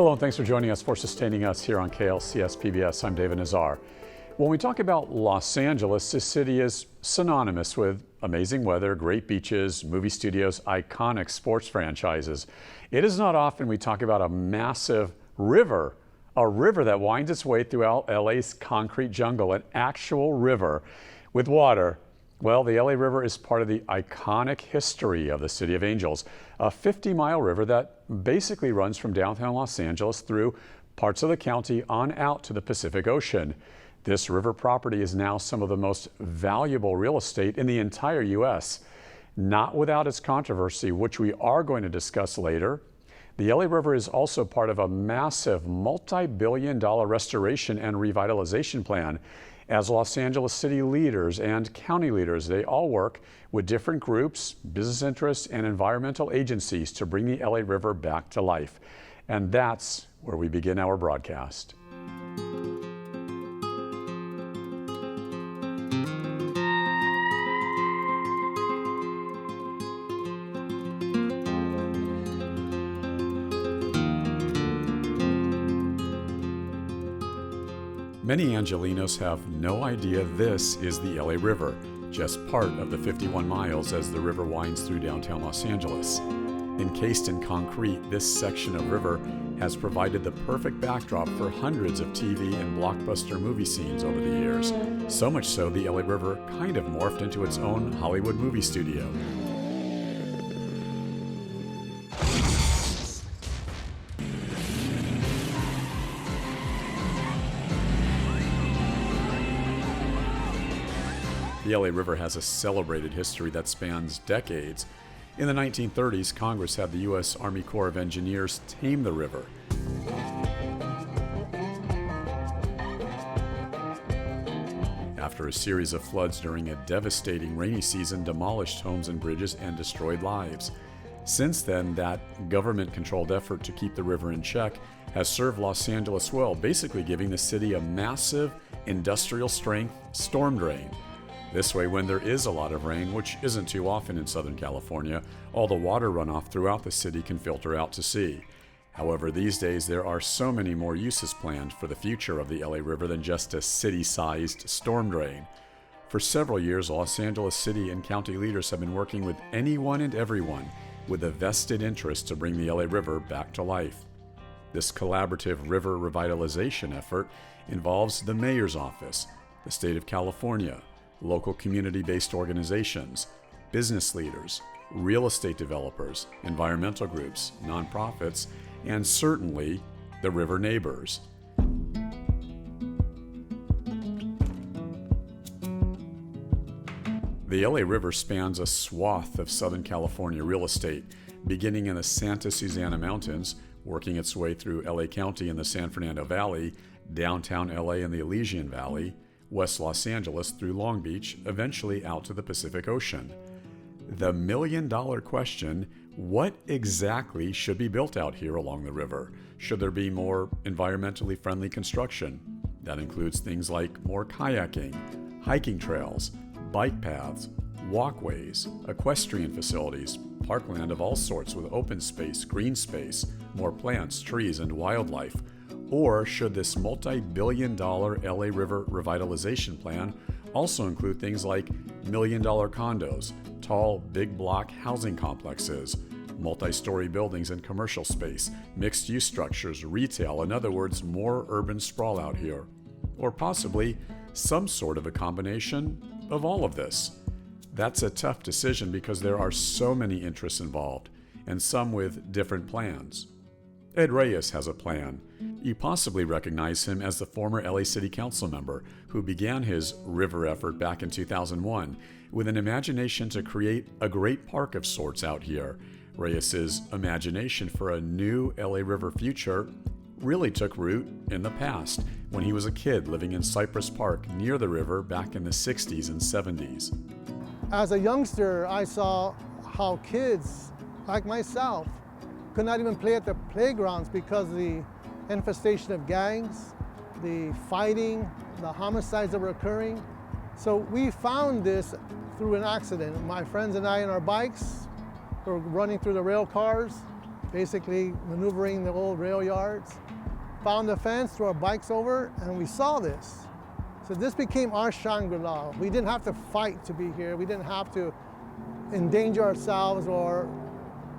Hello, and thanks for joining us for Sustaining Us here on KLCS PBS. I'm David Nazar. When we talk about Los Angeles, this city is synonymous with amazing weather, great beaches, movie studios, iconic sports franchises. It is not often we talk about a massive river, a river that winds its way throughout LA's concrete jungle, an actual river with water. Well, the LA River is part of the iconic history of the City of Angels, a 50-mile river that basically runs from downtown Los Angeles through parts of the county on out to the Pacific Ocean. This river property is now some of the most valuable real estate in the entire U.S., not without its controversy, which we are going to discuss later. The LA River is also part of a massive multi-billion-dollar restoration and revitalization plan. As Los Angeles city leaders and county leaders, they all work with different groups, business interests, and environmental agencies to bring the LA River back to life. And that's where we begin our broadcast. Many Angelenos have no idea this is the LA River, just part of the 51 miles as the river winds through downtown Los Angeles. Encased in concrete, this section of river has provided the perfect backdrop for hundreds of TV and blockbuster movie scenes over the years. So much so, the LA River kind of morphed into its own Hollywood movie studio. The LA River has a celebrated history that spans decades. In the 1930s, Congress had the U.S. Army Corps of Engineers tame the river. After a series of floods during a devastating rainy season demolished homes and bridges and destroyed lives. Since then, that government-controlled effort to keep the river in check has served Los Angeles well, basically giving the city a massive industrial-strength storm drain. This way, when there is a lot of rain, which isn't too often in Southern California, all the water runoff throughout the city can filter out to sea. However, these days there are so many more uses planned for the future of the LA River than just a city-sized storm drain. For several years, Los Angeles city and county leaders have been working with anyone and everyone with a vested interest to bring the LA River back to life. This collaborative river revitalization effort involves the mayor's office, the state of California, local community-based organizations, business leaders, real estate developers, environmental groups, nonprofits, and certainly the river neighbors. The LA River spans a swath of Southern California real estate, beginning in the Santa Susana Mountains, working its way through LA County in the San Fernando Valley, downtown LA in the Elysian Valley, West Los Angeles through Long Beach, eventually out to the Pacific Ocean. The million-dollar question, what exactly should be built out here along the river? Should there be more environmentally friendly construction? That includes things like more kayaking, hiking trails, bike paths, walkways, equestrian facilities, parkland of all sorts with open space, green space, more plants, trees, and wildlife. Or should this multi-billion-dollar LA River revitalization plan also include things like million-dollar condos, tall, big block housing complexes, multi-story buildings and commercial space, mixed-use structures, retail, in other words, more urban sprawl out here? Or possibly some sort of a combination of all of this? That's a tough decision because there are so many interests involved, and some with different plans. Ed Reyes has a plan. You possibly recognize him as the former LA City Council member who began his river effort back in 2001 with an imagination to create a great park of sorts out here. Reyes's imagination for a new LA River future really took root in the past when he was a kid living in Cypress Park near the river back in the 60s and 70s. As a youngster, I saw how kids like myself could not even play at the playgrounds because of the infestation of gangs, the fighting, the homicides that were occurring. So we found this through an accident. My friends and I on our bikes were running through the rail cars, basically maneuvering the old rail yards. Found the fence, threw our bikes over, and we saw this. So this became our Shangri-La. We didn't have to fight to be here. We didn't have to endanger ourselves or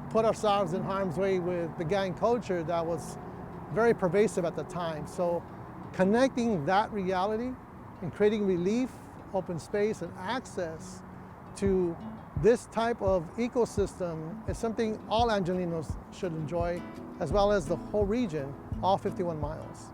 put ourselves in harm's way with the gang culture that was very pervasive at the time. So connecting that reality and creating relief, open space, and access to this type of ecosystem is something all Angelenos should enjoy, as well as the whole region, all 51 miles.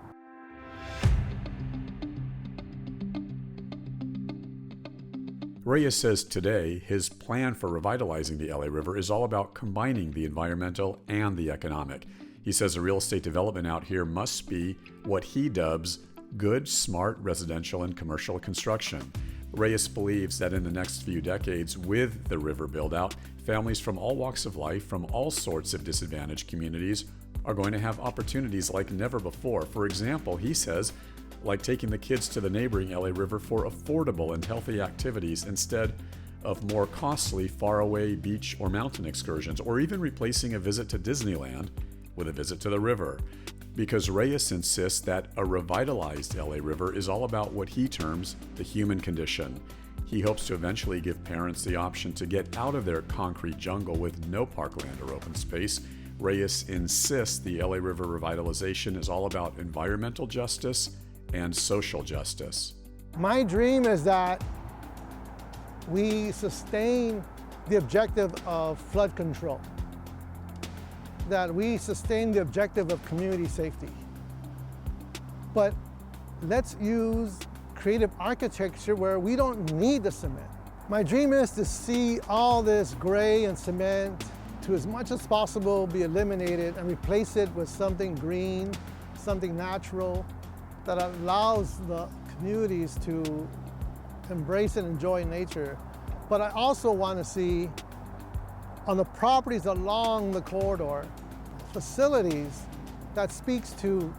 Reyes says today his plan for revitalizing the LA River is all about combining the environmental and the economic. He says the real estate development out here must be what he dubs good, smart residential and commercial construction. Reyes believes that in the next few decades, with the river build-out, families from all walks of life, from all sorts of disadvantaged communities, are going to have opportunities like never before. For example, he says, like taking the kids to the neighboring LA River for affordable and healthy activities instead of more costly, faraway beach or mountain excursions, or even replacing a visit to Disneyland with a visit to the river. Because Reyes insists that a revitalized LA River is all about what he terms the human condition. He hopes to eventually give parents the option to get out of their concrete jungle with no parkland or open space. Reyes insists the LA River revitalization is all about environmental justice and social justice. My dream is that we sustain the objective of flood control, that we sustain the objective of community safety. But let's use creative architecture where we don't need the cement. My dream is to see all this gray and cement, to as much as possible be eliminated and replace it with something green, something natural, that allows the communities to embrace and enjoy nature. But I also want to see on the properties along the corridor, facilities that speaks to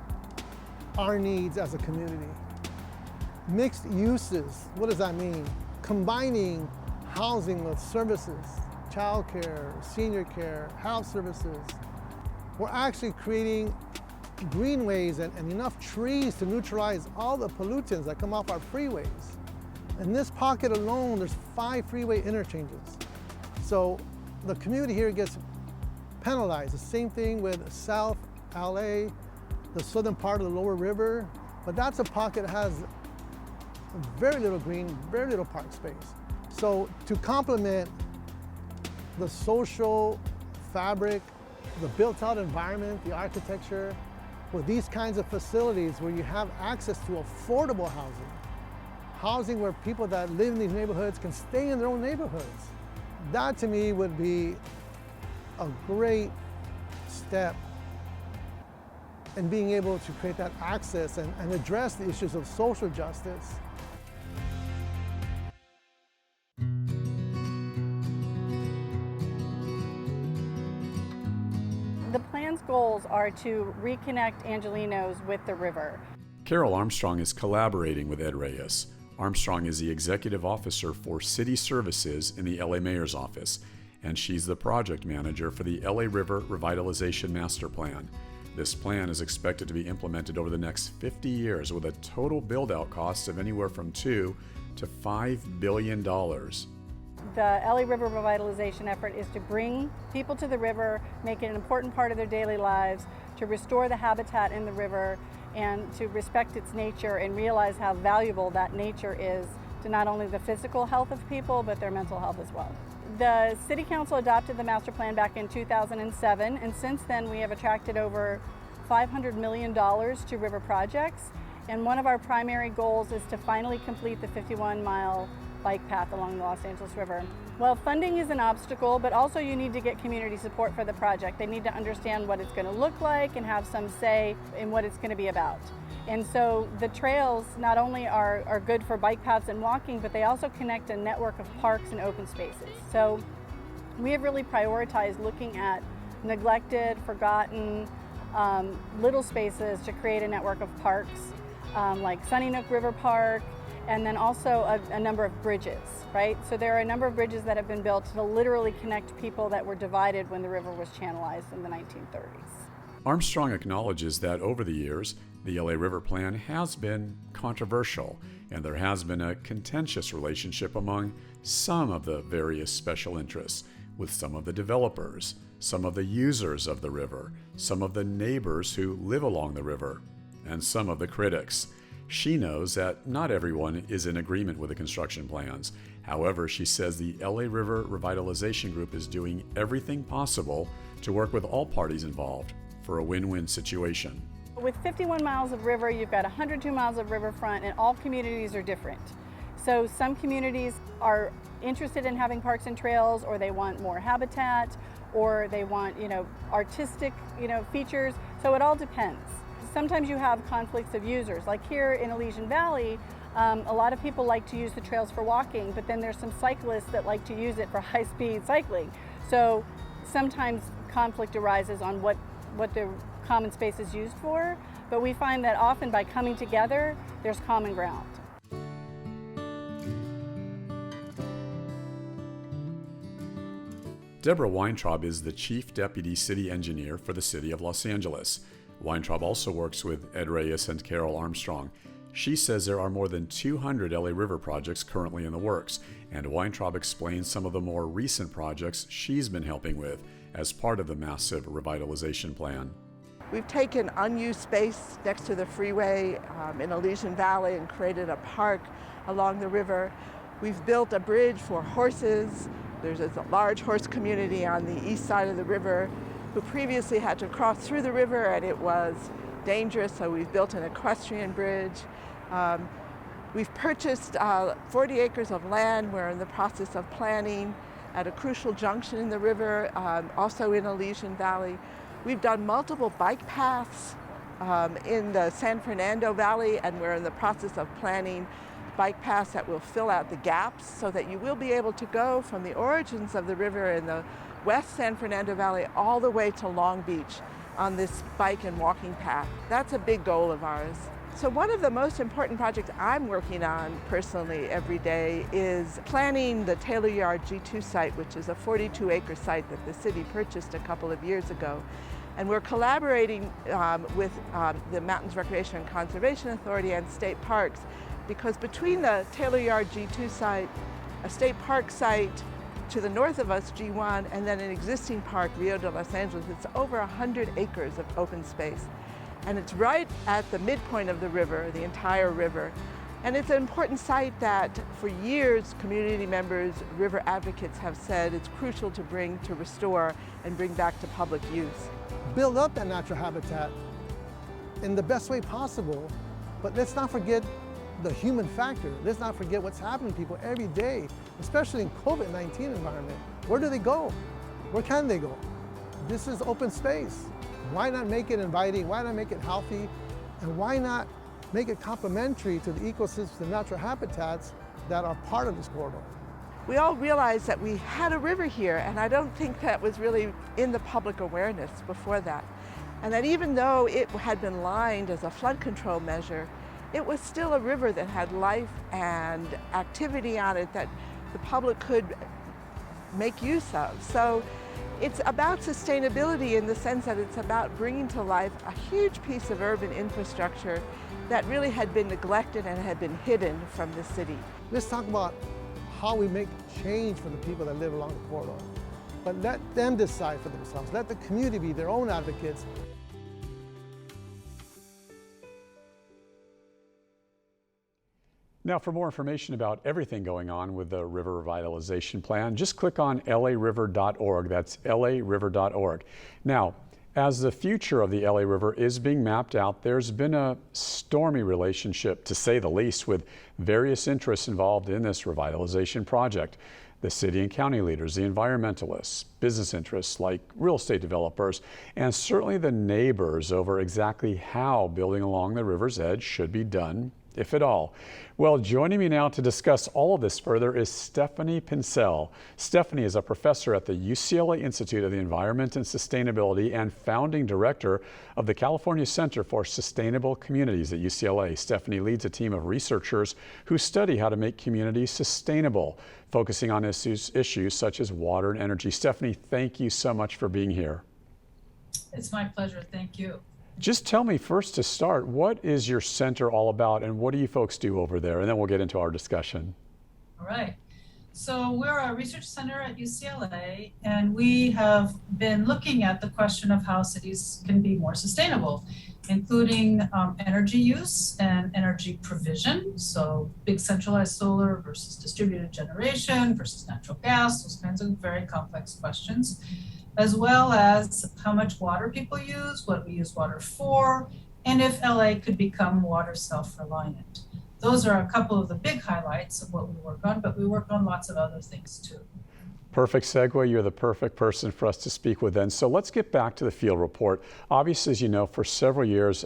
our needs as a community. Mixed uses, what does that mean? Combining housing with services, childcare, senior care, health services. We're actually creating greenways and enough trees to neutralize all the pollutants that come off our freeways. In this pocket alone, there's 5 freeway interchanges. So the community here gets penalized. The same thing with South LA, the southern part of the lower river, but that's a pocket that has very little green, very little park space. So to complement the social fabric, the built-out environment, the architecture, with these kinds of facilities where you have access to affordable housing where people that live in these neighborhoods can stay in their own neighborhoods. That to me would be a great step in being able to create that access and address the issues of social justice. The plan's goals are to reconnect Angelenos with the river. Carol Armstrong is collaborating with Ed Reyes. Armstrong is the executive officer for city services in the LA Mayor's office, and she's the project manager for the LA River Revitalization Master Plan. This plan is expected to be implemented over the next 50 years with a total build-out cost of anywhere from $2 to $5 billion. The LA River revitalization effort is to bring people to the river, make it an important part of their daily lives, to restore the habitat in the river, and to respect its nature and realize how valuable that nature is to not only the physical health of people, but their mental health as well. The City Council adopted the master plan back in 2007, and since then we have attracted over $500 million to river projects, and one of our primary goals is to finally complete the 51-mile bike path along the Los Angeles River. Well, funding is an obstacle, but also you need to get community support for the project. They need to understand what it's going to look like and have some say in what it's going to be about. And so the trails not only are good for bike paths and walking, but they also connect a network of parks and open spaces. So we have really prioritized looking at neglected, forgotten, little spaces to create a network of parks like Sunny Nook River Park and then also a number of bridges, right? So there are a number of bridges that have been built to literally connect people that were divided when the river was channelized in the 1930s. Armstrong acknowledges that over the years, the LA River Plan has been controversial, and there has been a contentious relationship among some of the various special interests, with some of the developers, some of the users of the river, some of the neighbors who live along the river, and some of the critics. She knows that not everyone is in agreement with the construction plans. However, she says the LA River Revitalization Group is doing everything possible to work with all parties involved for a win-win situation. With 51 miles of river, you've got 102 miles of riverfront, and all communities are different. So some communities are interested in having parks and trails, or they want more habitat, or they want, artistic, features. So it all depends. Sometimes you have conflicts of users. Like here in Elysian Valley, a lot of people like to use the trails for walking, but then there's some cyclists that like to use it for high-speed cycling. So sometimes conflict arises on what the common space is used for, but we find that often by coming together, there's common ground. Deborah Weintraub is the Chief Deputy City Engineer for the City of Los Angeles. Weintraub also works with Ed Reyes and Carol Armstrong. She says there are more than 200 LA River projects currently in the works, and Weintraub explains some of the more recent projects she's been helping with as part of the massive revitalization plan. We've taken unused space next to the freeway in Elysian Valley and created a park along the river. We've built a bridge for horses. There's a large horse community on the east side of the river who previously had to cross through the river, and it was dangerous, so we've built an equestrian bridge. We've purchased 40 acres of land. We're in the process of planning at a crucial junction in the river, also in Elysian Valley. We've done multiple bike paths in the San Fernando Valley, and we're in the process of planning bike paths that will fill out the gaps so that you will be able to go from the origins of the river in the West San Fernando Valley all the way to Long Beach on this bike and walking path. That's a big goal of ours. So one of the most important projects I'm working on personally every day is planning the Taylor Yard G2 site, which is a 42-acre site that the city purchased a couple of years ago. And we're collaborating with the Mountains Recreation and Conservation Authority and state parks, because between the Taylor Yard G2 site, a state park site to the north of us, G1, and then an existing park, Rio de Los Angeles, it's over 100 acres of open space. And it's right at the midpoint of the river, the entire river. And it's an important site that for years community members, river advocates have said it's crucial to restore and bring back to public use. Build up that natural habitat in the best way possible, but let's not forget the human factor. Let's not forget what's happening to people every day, especially in COVID-19 environment. Where do they go? Where can they go? This is open space. Why not make it inviting? Why not make it healthy? And why not make it complementary to the ecosystems and natural habitats that are part of this corridor? We all realized that we had a river here, and I don't think that was really in the public awareness before that. And that even though it had been lined as a flood control measure, it was still a river that had life and activity on it that the public could make use of. So it's about sustainability in the sense that it's about bringing to life a huge piece of urban infrastructure that really had been neglected and had been hidden from the city. Let's talk about how we make change for the people that live along the corridor. But let them decide for themselves. Let the community be their own advocates. Now, for more information about everything going on with the River Revitalization Plan, just click on lariver.org. That's lariver.org. Now, as the future of the LA River is being mapped out, there's been a stormy relationship, to say the least, with various interests involved in this revitalization project. The city and county leaders, the environmentalists, business interests like real estate developers, and certainly the neighbors over exactly how building along the river's edge should be done if at all. Well, joining me now to discuss all of this further is Stephanie Pincel. Stephanie is a professor at the UCLA Institute of the Environment and Sustainability and founding director of the California Center for Sustainable Communities at UCLA. Stephanie leads a team of researchers who study how to make communities sustainable, focusing on issues such as water and energy. Stephanie, thank you so much for being here. It's my pleasure. Thank you. Just tell me first to start, what is your center all about and what do you folks do over there? And then we'll get into our discussion. All right. So we're a research center at UCLA, and we have been looking at the question of how cities can be more sustainable, including energy use and energy provision. So big centralized solar versus distributed generation versus natural gas, those kinds of very complex questions, as well as how much water people use, what we use water for, and if LA could become water self-reliant. Those are a couple of the big highlights of what we work on, but we work on lots of other things too. Perfect segue. You're the perfect person for us to speak with then. So let's get back to the field report. Obviously, as you know, for several years,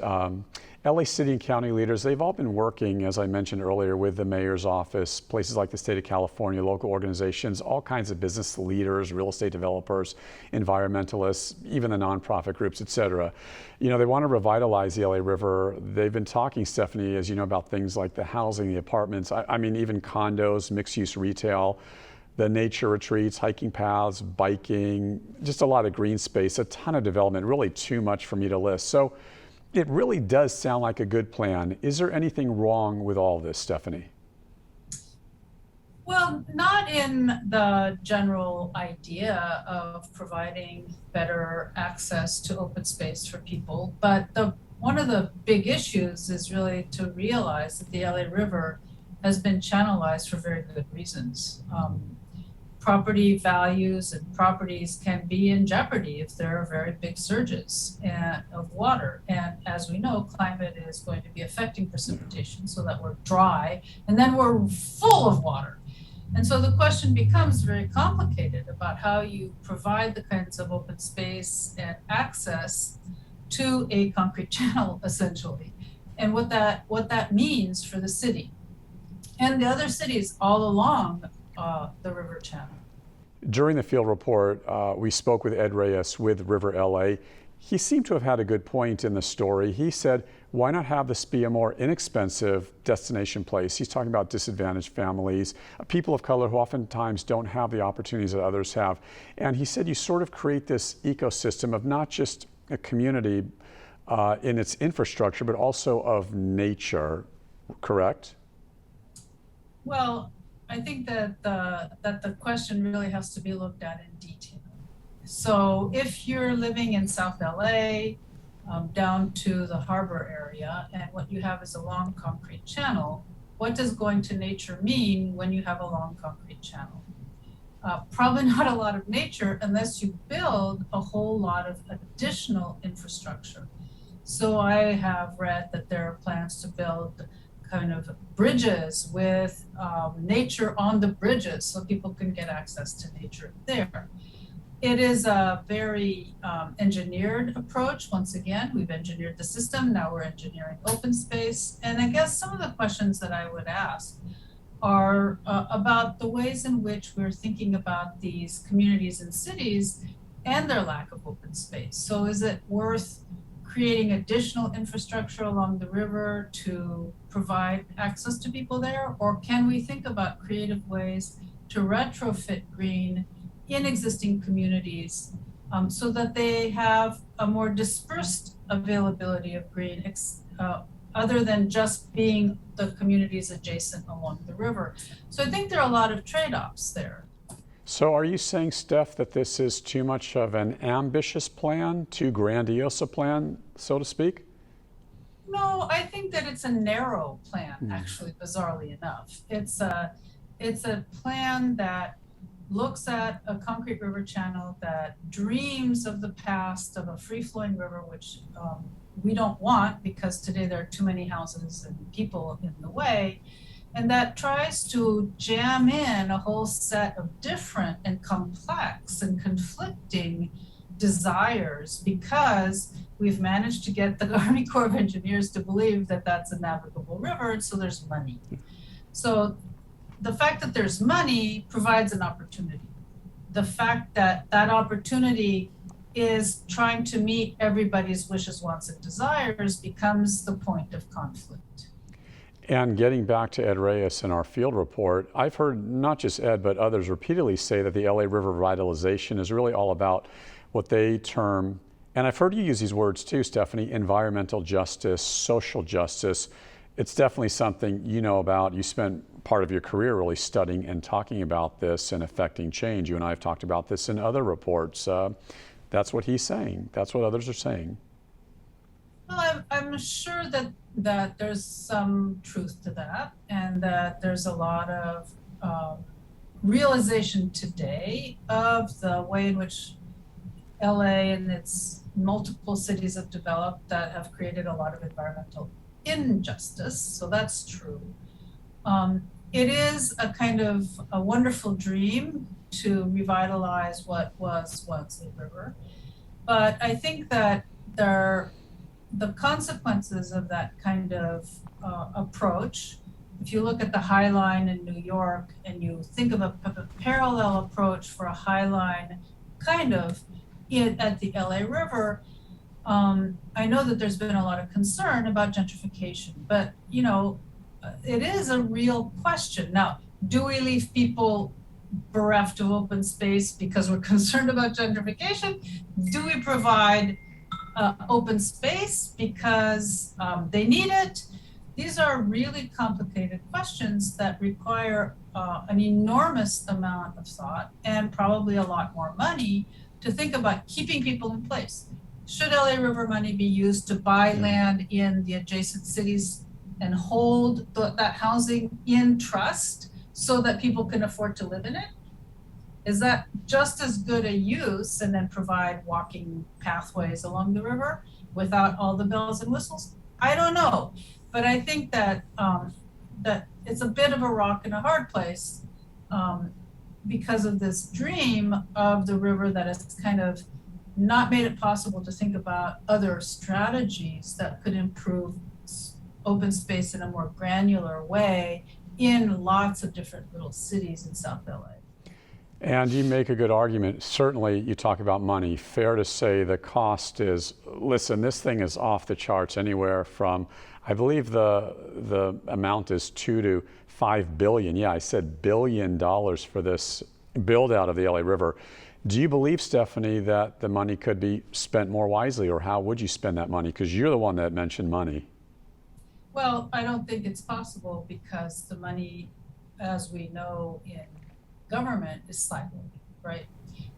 LA city and county leaders, they've all been working, as I mentioned earlier, with the mayor's office, places like the state of California, local organizations, all kinds of business leaders, real estate developers, environmentalists, even the nonprofit groups, et cetera. You know, they want to revitalize the LA River. They've been talking, Stephanie, as you know, about things like the housing, the apartments, I mean, even condos, mixed-use retail, the nature retreats, hiking paths, biking, just a lot of green space, a ton of development, really too much for me to list. So it really does sound like a good plan. Is there anything wrong with all this, Stephanie? Well, not in the general idea of providing better access to open space for people, but one of the big issues is really to realize that the LA River has been channelized for very good reasons. Property values and properties can be in jeopardy if there are very big surges of water. And as we know, climate is going to be affecting precipitation so that we're dry and then we're full of water. And so the question becomes very complicated about how you provide the kinds of open space and access to a concrete channel, essentially, and what that means for the city and the other cities all along the river channel. During the field report, we spoke with Ed Reyes with River LA. He seemed to have had a good point in the story. He said, why not have this be a more inexpensive destination place? He's talking about disadvantaged families, people of color who oftentimes don't have the opportunities that others have. And he said you sort of create this ecosystem of not just a community in its infrastructure, but also of nature, correct? Well, I think that the question really has to be looked at in detail. So if you're living in South LA, down to the harbor area, and what you have is a long concrete channel, what does going to nature mean when you have a long concrete channel? Probably not a lot of nature unless you build a whole lot of additional infrastructure. So I have read that there are plans to build kind of bridges with nature on the bridges so people can get access to nature there. It is a very engineered approach. Once again, we've engineered the system, now we're engineering open space. And I guess some of the questions that I would ask are about the ways in which we're thinking about these communities and cities and their lack of open space. So is it worth creating additional infrastructure along the river to provide access to people there? Or can we think about creative ways to retrofit green in existing communities so that they have a more dispersed availability of green other than just being the communities adjacent along the river? So I think there are a lot of trade-offs there. So are you saying, Steph, that this is too much of an ambitious plan, too grandiose a plan, so to speak? No, I think that it's a narrow plan, actually, bizarrely enough. It's a plan that looks at a concrete river channel that dreams of the past of a free-flowing river, which we don't want because today there are too many houses and people in the way, and that tries to jam in a whole set of different and complex and conflicting desires because we've managed to get the Army Corps of Engineers to believe that that's a navigable river, and so there's money. So the fact that there's money provides an opportunity. The fact that that opportunity is trying to meet everybody's wishes, wants, and desires becomes the point of conflict. And getting back to Ed Reyes in our field report, I've heard not just Ed, but others repeatedly say that the LA River revitalization is really all about what they term, and I've heard you use these words too, Stephanie, environmental justice, social justice. It's definitely something you know about. You spent part of your career really studying and talking about this and affecting change. You and I have talked about this in other reports. That's what he's saying. That's what others are saying. Well, I'm sure that there's some truth to that, and that there's a lot of realization today of the way in which LA and its multiple cities have developed that have created a lot of environmental injustice. So that's true. It is a kind of a wonderful dream to revitalize what was once a river, but I think that the consequences of that kind of approach, if you look at the High Line in New York and you think of a parallel approach for a High Line kind of at the LA River, I know that there's been a lot of concern about gentrification, but you know, it is a real question. Now, do we leave people bereft of open space because we're concerned about gentrification? Do we provide open space because they need it? These are really complicated questions that require an enormous amount of thought and probably a lot more money to think about keeping people in place. Should LA River money be used to buy land in the adjacent cities and hold that housing in trust so that people can afford to live in it? Is that just as good a use, and then provide walking pathways along the river without all the bells and whistles? I don't know, but I think that that it's a bit of a rock and a hard place because of this dream of the river that has kind of not made it possible to think about other strategies that could improve open space in a more granular way in lots of different little cities in South LA. And you make a good argument. Certainly, you talk about money. Fair to say the cost is, listen, this thing is off the charts anywhere from, I believe the amount is $2 to $5 billion. Yeah, I said $1 billion for this build out of the LA River. Do you believe, Stephanie, that the money could be spent more wisely, or how would you spend that money? Because you're the one that mentioned money. Well, I don't think it's possible because the money, as we know in government, is siloed, right?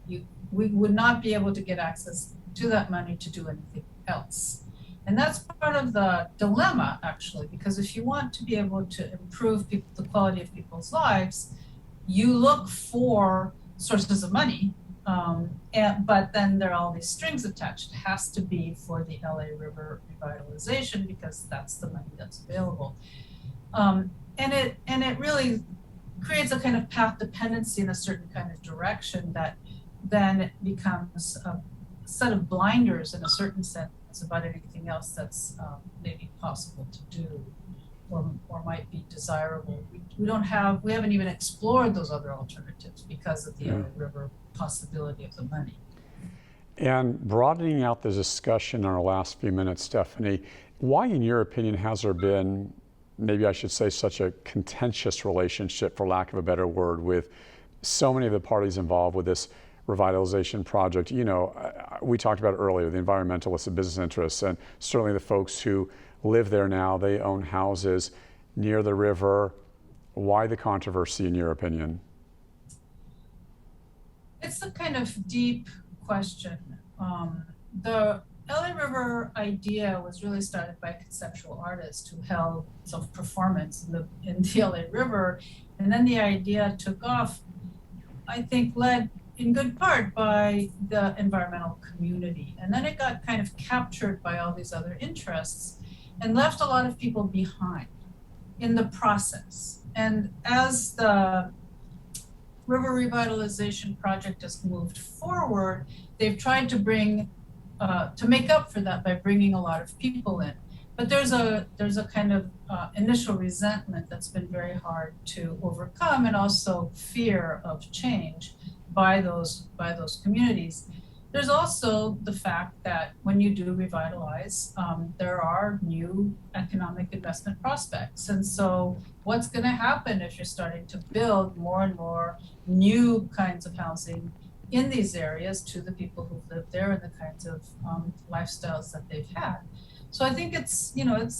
We would not be able to get access to that money to do anything else. And that's part of the dilemma, actually, because if you want to be able to improve the quality of people's lives, you look for sources of money, but then there are all these strings attached. It has to be for the LA River revitalization because that's the money that's available. And it really creates a kind of path dependency in a certain kind of direction that then it becomes a set of blinders in a certain sense about anything else that's maybe possible to do or might be desirable. We haven't even explored those other alternatives because of the LA River possibility of the money. And broadening out the discussion in our last few minutes, Stephanie, why, in your opinion, has there been, maybe I should say, such a contentious relationship, for lack of a better word, with so many of the parties involved with this revitalization project? You know, we talked about it earlier, the environmentalists, the business interests, and certainly the folks who live there now. They own houses near the river. Why the controversy, in your opinion? It's a kind of deep question. The LA River idea was really started by a conceptual artist who held self-performance in the LA River, and then the idea took off, I think, led in good part by the environmental community. And then it got kind of captured by all these other interests and left a lot of people behind in the process. And as the River Revitalization Project has moved forward, they've tried to bring to make up for that by bringing a lot of people in. But there's a kind of initial resentment that's been very hard to overcome, and also fear of change by those communities. There's also the fact that when you do revitalize, there are new economic investment prospects. And so what's going to happen if you're starting to build more and more new kinds of housing in these areas to the people who've lived there and the kinds of lifestyles that they've had? So I think it's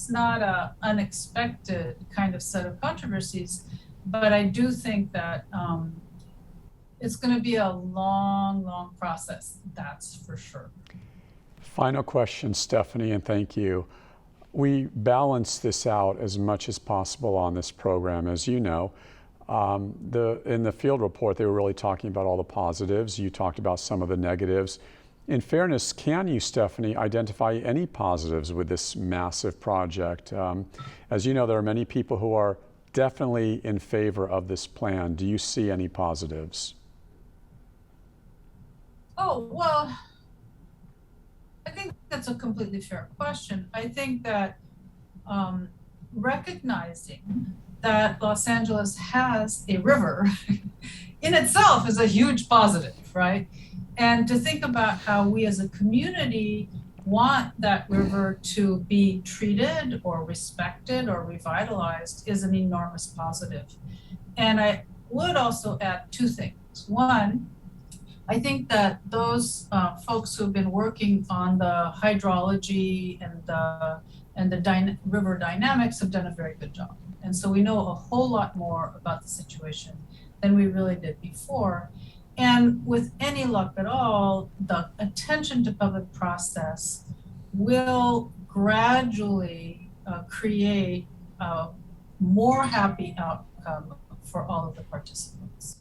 not an unexpected kind of set of controversies, but I do think that it's going to be a long process, that's for sure. Final question, Stephanie, and thank you. We balance this out as much as possible on this program, as you know. In the field report, they were really talking about all the positives. You talked about some of the negatives. In fairness, can you, Stephanie, identify any positives with this massive project? As you know, there are many people who are definitely in favor of this plan. Do you see any positives? Oh, well, I think that's a completely fair question. I think that recognizing that Los Angeles has a river in itself is a huge positive, right? And to think about how we as a community want that river to be treated or respected or revitalized is an enormous positive. And I would also add two things. One, I think that those folks who've been working on the hydrology and the river dynamics have done a very good job. And so we know a whole lot more about the situation than we really did before. And with any luck at all, the attention to public process will gradually create a more happy outcome for all of the participants.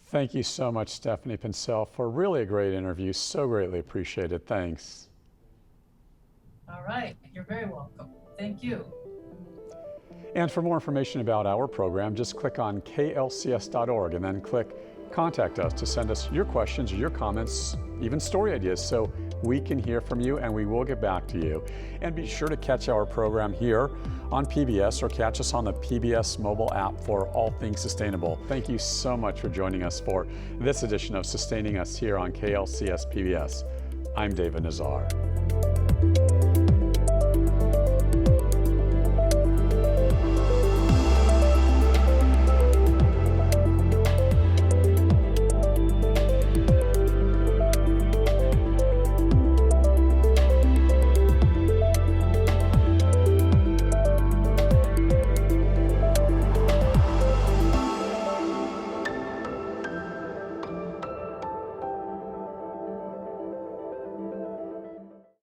Thank you so much, Stephanie Pincel, for really a great interview. So greatly appreciated. Thanks. All right, you're very welcome. Thank you. And for more information about our program, just click on klcs.org and then click Contact Us to send us your questions or your comments, even story ideas, so we can hear from you and we will get back to you. And be sure to catch our program here on PBS or catch us on the PBS mobile app for all things sustainable. Thank you so much for joining us for this edition of Sustaining Us here on KLCS PBS. I'm David Nazar.